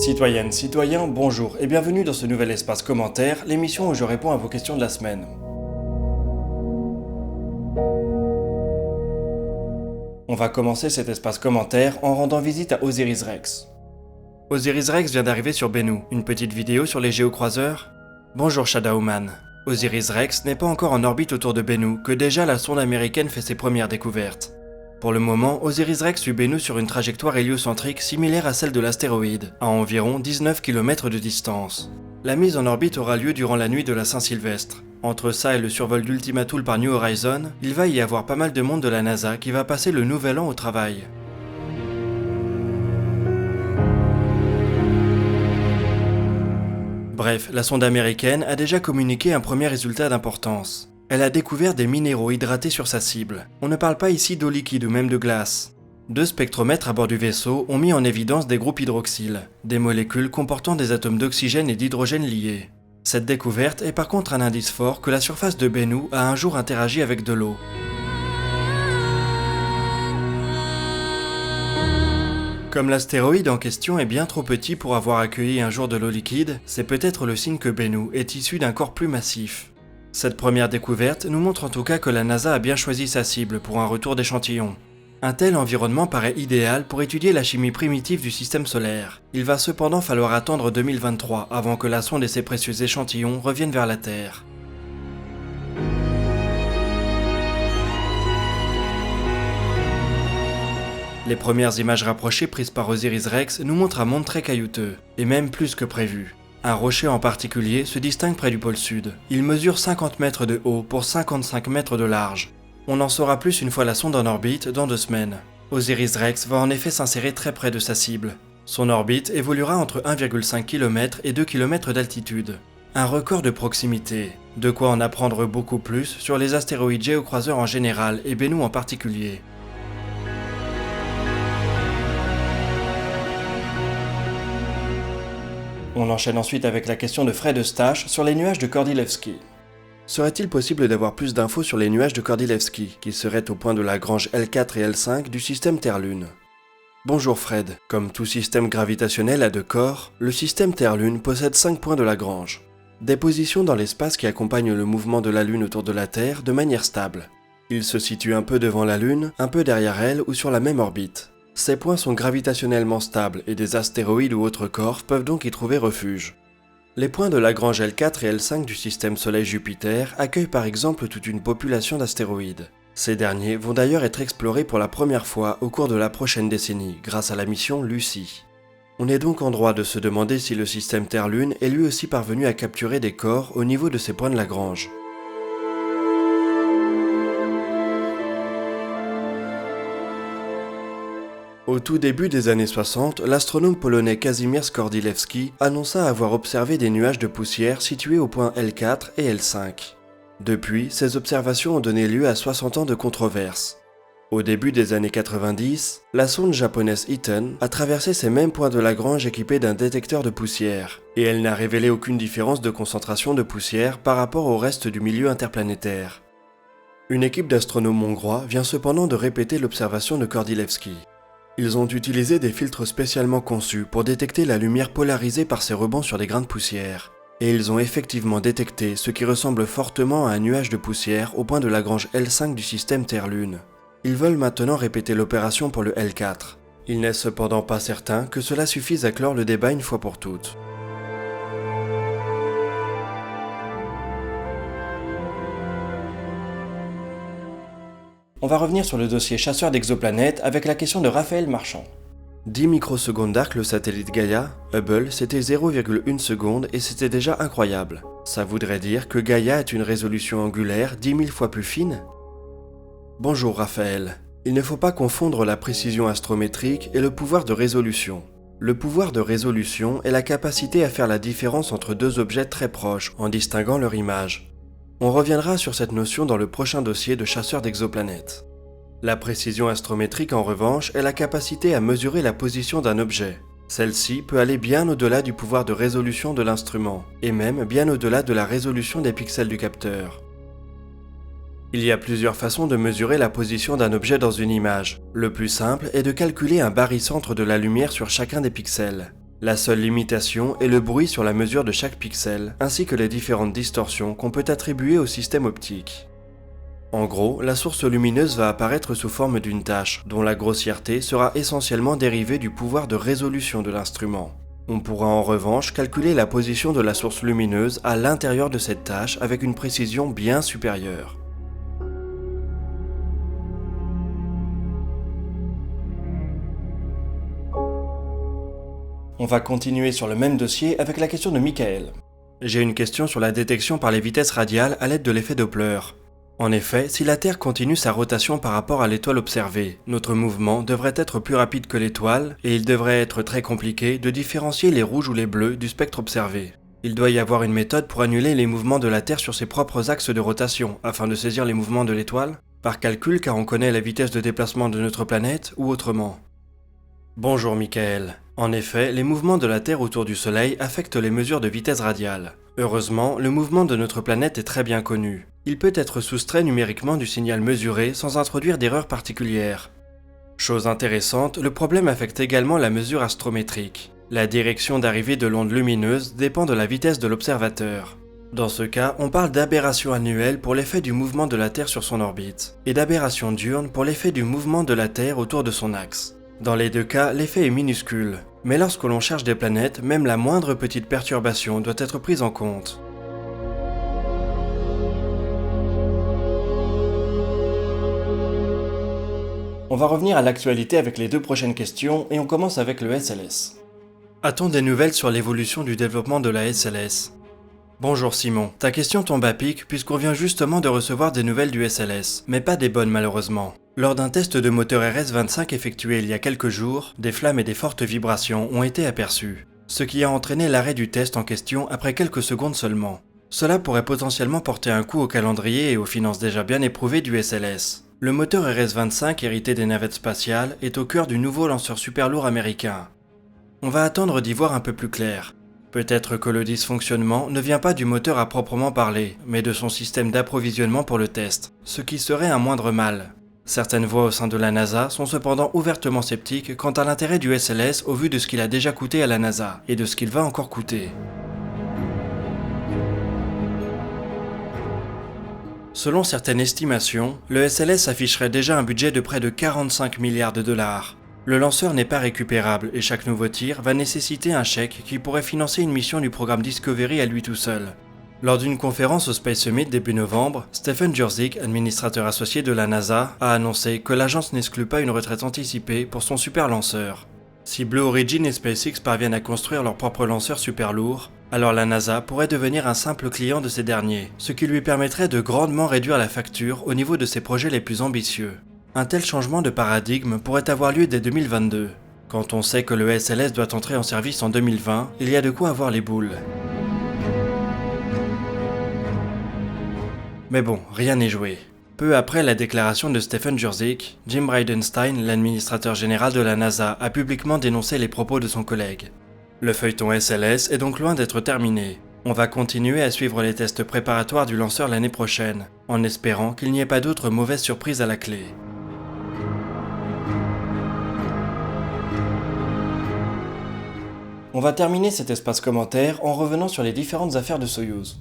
Citoyennes, citoyens, bonjour et bienvenue dans ce nouvel espace commentaire, l'émission où je réponds à vos questions de la semaine. On va commencer cet espace commentaire en rendant visite à Osiris Rex. Osiris Rex vient d'arriver sur Bennu, une petite vidéo sur les géocroiseurs. Bonjour Shadowman. Osiris Rex n'est pas encore en orbite autour de Bennu, que déjà la sonde américaine fait ses premières découvertes. Pour le moment, Osiris Rex suit Bennu sur une trajectoire héliocentrique similaire à celle de l'astéroïde, à environ 19 km de distance. La mise en orbite aura lieu durant la nuit de la Saint-Sylvestre. Entre ça et le survol d'Ultima Thule par New Horizons, il va y avoir pas mal de monde de la NASA qui va passer le nouvel an au travail. Bref, la sonde américaine a déjà communiqué un premier résultat d'importance. Elle a découvert des minéraux hydratés sur sa cible. On ne parle pas ici d'eau liquide ou même de glace. Deux spectromètres à bord du vaisseau ont mis en évidence des groupes hydroxyles, des molécules comportant des atomes d'oxygène et d'hydrogène liés. Cette découverte est par contre un indice fort que la surface de Bennu a un jour interagi avec de l'eau. Comme l'astéroïde en question est bien trop petit pour avoir accueilli un jour de l'eau liquide, c'est peut-être le signe que Bennu est issu d'un corps plus massif. Cette première découverte nous montre en tout cas que la NASA a bien choisi sa cible pour un retour d'échantillons. Un tel environnement paraît idéal pour étudier la chimie primitive du système solaire. Il va cependant falloir attendre 2023 avant que la sonde et ses précieux échantillons reviennent vers la Terre. Les premières images rapprochées prises par Osiris Rex nous montrent un monde très caillouteux, et même plus que prévu. Un rocher en particulier se distingue près du pôle sud. Il mesure 50 mètres de haut pour 55 mètres de large. On en saura plus une fois la sonde en orbite dans 2 semaines. Osiris Rex va en effet s'insérer très près de sa cible. Son orbite évoluera entre 1,5 km et 2 km d'altitude. Un record de proximité. De quoi en apprendre beaucoup plus sur les astéroïdes géocroiseurs en général et Bennu en particulier. On enchaîne ensuite avec la question de Fred Eustache sur les nuages de Kordylewski. Serait-il possible d'avoir plus d'infos sur les nuages de Kordylewski, qui seraient au point de Lagrange L4 et L5 du système Terre-Lune? Bonjour Fred. Comme tout système gravitationnel à 2 corps, le système Terre-Lune possède 5 points de Lagrange. Des positions dans l'espace qui accompagnent le mouvement de la Lune autour de la Terre de manière stable. Ils se situent un peu devant la Lune, un peu derrière elle ou sur la même orbite. Ces points sont gravitationnellement stables et des astéroïdes ou autres corps peuvent donc y trouver refuge. Les points de Lagrange L4 et L5 du système Soleil-Jupiter accueillent par exemple toute une population d'astéroïdes. Ces derniers vont d'ailleurs être explorés pour la première fois au cours de la prochaine décennie grâce à la mission Lucy. On est donc en droit de se demander si le système Terre-Lune est lui aussi parvenu à capturer des corps au niveau de ces points de Lagrange. Au tout début des années 60, l'astronome polonais Kazimierz Kordylewski annonça avoir observé des nuages de poussière situés aux points L4 et L5. Depuis, ces observations ont donné lieu à 60 ans de controverses. Au début des années 90, la sonde japonaise Iten a traversé ces mêmes points de Lagrange équipés d'un détecteur de poussière, et elle n'a révélé aucune différence de concentration de poussière par rapport au reste du milieu interplanétaire. Une équipe d'astronomes hongrois vient cependant de répéter l'observation de Kordylewski. Ils ont utilisé des filtres spécialement conçus pour détecter la lumière polarisée par ces rebonds sur des grains de poussière. Et ils ont effectivement détecté ce qui ressemble fortement à un nuage de poussière au point de Lagrange L5 du système Terre-Lune. Ils veulent maintenant répéter l'opération pour le L4. Il n'est cependant pas certain que cela suffise à clore le débat une fois pour toutes. On va revenir sur le dossier chasseur d'exoplanètes avec la question de Raphaël Marchand. 10 microsecondes d'arc le satellite Gaia, Hubble, c'était 0,1 seconde et c'était déjà incroyable. Ça voudrait dire que Gaia est une résolution angulaire 10 000 fois plus fine? Bonjour Raphaël. Il ne faut pas confondre la précision astrométrique et le pouvoir de résolution. Le pouvoir de résolution est la capacité à faire la différence entre deux objets très proches en distinguant leur image. On reviendra sur cette notion dans le prochain dossier de chasseurs d'exoplanètes. La précision astrométrique en revanche est la capacité à mesurer la position d'un objet. Celle-ci peut aller bien au-delà du pouvoir de résolution de l'instrument, et même bien au-delà de la résolution des pixels du capteur. Il y a plusieurs façons de mesurer la position d'un objet dans une image. Le plus simple est de calculer un barycentre de la lumière sur chacun des pixels. La seule limitation est le bruit sur la mesure de chaque pixel, ainsi que les différentes distorsions qu'on peut attribuer au système optique. En gros, la source lumineuse va apparaître sous forme d'une tache, dont la grossièreté sera essentiellement dérivée du pouvoir de résolution de l'instrument. On pourra en revanche calculer la position de la source lumineuse à l'intérieur de cette tache avec une précision bien supérieure. On va continuer sur le même dossier avec la question de Michael. J'ai une question sur la détection par les vitesses radiales à l'aide de l'effet Doppler. En effet, si la Terre continue sa rotation par rapport à l'étoile observée, notre mouvement devrait être plus rapide que l'étoile et il devrait être très compliqué de différencier les rouges ou les bleus du spectre observé. Il doit y avoir une méthode pour annuler les mouvements de la Terre sur ses propres axes de rotation afin de saisir les mouvements de l'étoile, par calcul car on connaît la vitesse de déplacement de notre planète ou autrement. Bonjour Michael. En effet, les mouvements de la Terre autour du Soleil affectent les mesures de vitesse radiale. Heureusement, le mouvement de notre planète est très bien connu. Il peut être soustrait numériquement du signal mesuré sans introduire d'erreur particulière. Chose intéressante, le problème affecte également la mesure astrométrique. La direction d'arrivée de l'onde lumineuse dépend de la vitesse de l'observateur. Dans ce cas, on parle d'aberration annuelle pour l'effet du mouvement de la Terre sur son orbite, et d'aberration diurne pour l'effet du mouvement de la Terre autour de son axe. Dans les deux cas, l'effet est minuscule, mais lorsque l'on cherche des planètes, même la moindre petite perturbation doit être prise en compte. On va revenir à l'actualité avec les deux prochaines questions et on commence avec le SLS. A-t-on des nouvelles sur l'évolution du développement de la SLS ? Bonjour Simon, ta question tombe à pic puisqu'on vient justement de recevoir des nouvelles du SLS, mais pas des bonnes malheureusement. Lors d'un test de moteur RS-25 effectué il y a quelques jours, des flammes et des fortes vibrations ont été aperçues, ce qui a entraîné l'arrêt du test en question après quelques secondes seulement. Cela pourrait potentiellement porter un coup au calendrier et aux finances déjà bien éprouvées du SLS. Le moteur RS-25 hérité des navettes spatiales est au cœur du nouveau lanceur super lourd américain. On va attendre d'y voir un peu plus clair. Peut-être que le dysfonctionnement ne vient pas du moteur à proprement parler, mais de son système d'approvisionnement pour le test, ce qui serait un moindre mal. Certaines voix au sein de la NASA sont cependant ouvertement sceptiques quant à l'intérêt du SLS au vu de ce qu'il a déjà coûté à la NASA et de ce qu'il va encore coûter. Selon certaines estimations, le SLS afficherait déjà un budget de près de 45 milliards de dollars. Le lanceur n'est pas récupérable et chaque nouveau tir va nécessiter un chèque qui pourrait financer une mission du programme Discovery à lui tout seul. Lors d'une conférence au Space Summit début novembre, Stephen Jurczyk, administrateur associé de la NASA, a annoncé que l'agence n'exclut pas une retraite anticipée pour son super lanceur. Si Blue Origin et SpaceX parviennent à construire leur propre lanceur super lourd, alors la NASA pourrait devenir un simple client de ces derniers, ce qui lui permettrait de grandement réduire la facture au niveau de ses projets les plus ambitieux. Un tel changement de paradigme pourrait avoir lieu dès 2022. Quand on sait que le SLS doit entrer en service en 2020, il y a de quoi avoir les boules. Mais bon, rien n'est joué. Peu après la déclaration de Stephen Jurczyk, Jim Bridenstine, l'administrateur général de la NASA, a publiquement dénoncé les propos de son collègue. Le feuilleton SLS est donc loin d'être terminé. On va continuer à suivre les tests préparatoires du lanceur l'année prochaine, en espérant qu'il n'y ait pas d'autres mauvaises surprises à la clé. On va terminer cet espace commentaire en revenant sur les différentes affaires de Soyouz.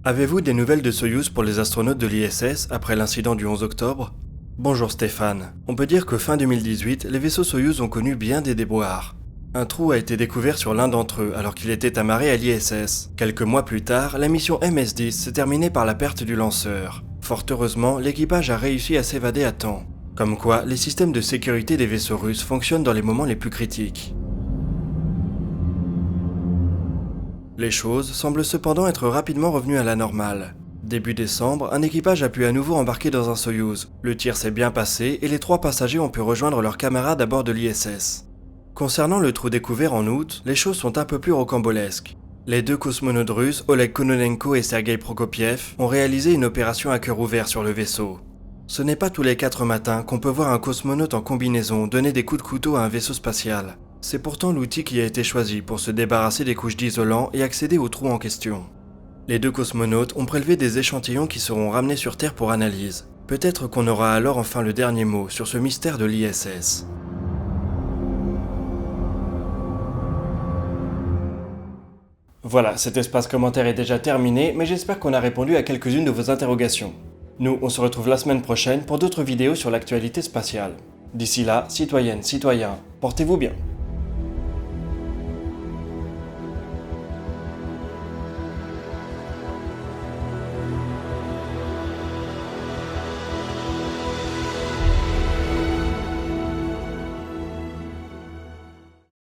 Avez-vous des nouvelles de Soyouz pour les astronautes de l'ISS après l'incident du 11 octobre ? Bonjour Stéphane. On peut dire que fin 2018, les vaisseaux Soyouz ont connu bien des déboires. Un trou a été découvert sur l'un d'entre eux alors qu'il était amarré à l'ISS. Quelques mois plus tard, la mission MS-10 s'est terminée par la perte du lanceur. Fort heureusement, l'équipage a réussi à s'évader à temps. Comme quoi, les systèmes de sécurité des vaisseaux russes fonctionnent dans les moments les plus critiques. Les choses semblent cependant être rapidement revenues à la normale. Début décembre, un équipage a pu à nouveau embarquer dans un Soyouz. Le tir s'est bien passé et les 3 passagers ont pu rejoindre leurs camarades à bord de l'ISS. Concernant le trou découvert en août, les choses sont un peu plus rocambolesques. Les 2 cosmonautes russes, Oleg Kononenko et Sergei Prokopiev, ont réalisé une opération à cœur ouvert sur le vaisseau. Ce n'est pas tous les 4 matins qu'on peut voir un cosmonaute en combinaison donner des coups de couteau à un vaisseau spatial. C'est pourtant l'outil qui a été choisi pour se débarrasser des couches d'isolant et accéder au trou en question. Les 2 cosmonautes ont prélevé des échantillons qui seront ramenés sur Terre pour analyse. Peut-être qu'on aura alors enfin le dernier mot sur ce mystère de l'ISS. Voilà, cet espace commentaire est déjà terminé, mais j'espère qu'on a répondu à quelques-unes de vos interrogations. Nous, on se retrouve la semaine prochaine pour d'autres vidéos sur l'actualité spatiale. D'ici là, citoyennes, citoyens, portez-vous bien.